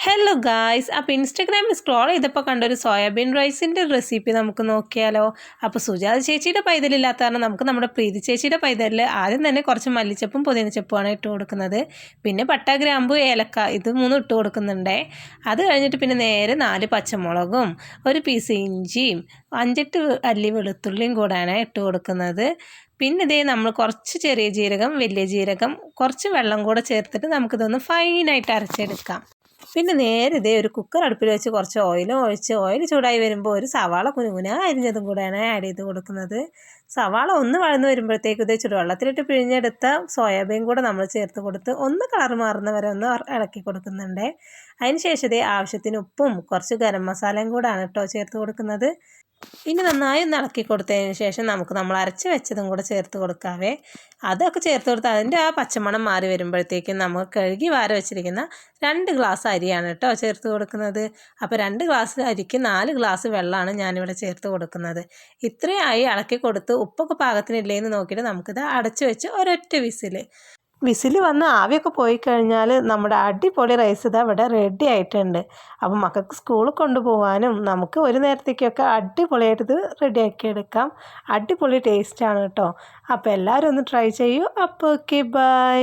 Hello guys, അപ്പോൾ ഇൻസ്റ്റാഗ്രാമിൽ scroll ചെയ്തപ്പോൾ കണ്ടൊരു സോയാബീൻ റൈസിൻ്റെ റെസിപ്പി നമുക്ക് നോക്കിയാലോ. അപ്പോൾ സുജാത ചേച്ചിയുടെ പൈതലില്ലാത്ത കാരണം നമുക്ക് നമ്മുടെ പ്രീതി ചേച്ചിയുടെ പൈതലിൽ ആദ്യം തന്നെ കുറച്ച് മല്ലിച്ചപ്പും പുതിനച്ചപ്പുമാണ് ഇട്ട് കൊടുക്കുന്നത്. പിന്നെ പട്ട, ഗ്രാമ്പു, ഏലക്ക ഇത് മൂന്നും ഇട്ട് കൊടുക്കുന്നുണ്ടേ. അത് കഴിഞ്ഞിട്ട് പിന്നെ നേരെ 4 പച്ചമുളകും ഒരു പീസ് ഇഞ്ചിയും 5-8 അല്ലി വെളുത്തുള്ളിയും കൂടെയാണ് ഇട്ട് കൊടുക്കുന്നത്. പിന്നെ ഇതേ നമ്മൾ കുറച്ച് ചെറിയ ജീരകം, വലിയ ജീരകം, കുറച്ച് വെള്ളം കൂടെ ചേർത്തിട്ട് നമുക്കിതൊന്ന് ഫൈനായിട്ട് അരച്ചെടുക്കാം. പിന്നെ നേരെ ഇതേ ഒരു കുക്കർ അടുപ്പിൽ വെച്ച് കുറച്ച് ഓയിലും ഒഴിച്ച് ഓയിൽ ചൂടായി വരുമ്പോൾ ഒരു സവാള കുനുകുന അരിഞ്ഞതും കൂടെയാണ് ആഡ് ചെയ്ത് കൊടുക്കുന്നത്. സവാള ഒന്ന് വഴന്ന് വരുമ്പോഴത്തേക്ക് ഇതേ ചുടുവെള്ളത്തിലിട്ട് പിഴിഞ്ഞെടുത്ത സോയാബീൻ കൂടെ നമ്മൾ ചേർത്ത് കൊടുത്ത് ഒന്ന് കളർ മാറുന്ന വരെ ഒന്ന് ഇളക്കി കൊടുക്കുന്നുണ്ട്. അതിന് ശേഷം ഇതേ ആവശ്യത്തിന് ഉപ്പും കുറച്ച് ഗരം മസാലയും കൂടെയാണ് കേട്ടോ ചേർത്ത് കൊടുക്കുന്നത്. ഇനി നന്നായി ഒന്ന് ഇളക്കി കൊടുത്തതിന് ശേഷം നമുക്ക് നമ്മൾ അരച്ച് വെച്ചതും കൂടെ ചേർത്ത് കൊടുക്കാവേ. അതൊക്കെ ചേർത്ത് കൊടുത്ത് അതിൻ്റെ ആ പച്ചമണം മാറി വരുമ്പോഴത്തേക്കും നമുക്ക് കഴുകി വാര വെച്ചിരിക്കുന്ന 2 ഗ്ലാസ് അരിയാണ് കേട്ടോ ചേർത്ത് കൊടുക്കുന്നത്. അപ്പോൾ 2 ഗ്ലാസ് അരിക്ക് 4 ഗ്ലാസ് വെള്ളമാണ് ഞാനിവിടെ ചേർത്ത് കൊടുക്കുന്നത്. ഇത്രയായി ഇളക്കി കൊടുത്ത് ഉപ്പൊക്കെ പാകത്തിനില്ലേന്ന് നോക്കിയിട്ട് നമുക്കിത് അടച്ച് വെച്ച് ഒരൊറ്റ വിസിൽ വന്ന് ആവിയൊക്കെ പോയി കഴിഞ്ഞാൽ നമ്മുടെ അടിപൊളി റൈസ് ഇതാ ഇവിടെ റെഡി ആയിട്ടുണ്ട്. അപ്പം മക്കൾക്ക് സ്കൂളിൽ കൊണ്ടുപോകാനും നമുക്ക് ഒരു നേരത്തേക്കൊക്കെ അടിപൊളിയായിട്ട് ഇത് റെഡിയാക്കി എടുക്കാം. അടിപൊളി ടേസ്റ്റാണ് കേട്ടോ. അപ്പോൾ എല്ലാവരും ഒന്ന് ട്രൈ ചെയ്യൂ. അപ്പോൾ ഓക്കെ, ബൈ.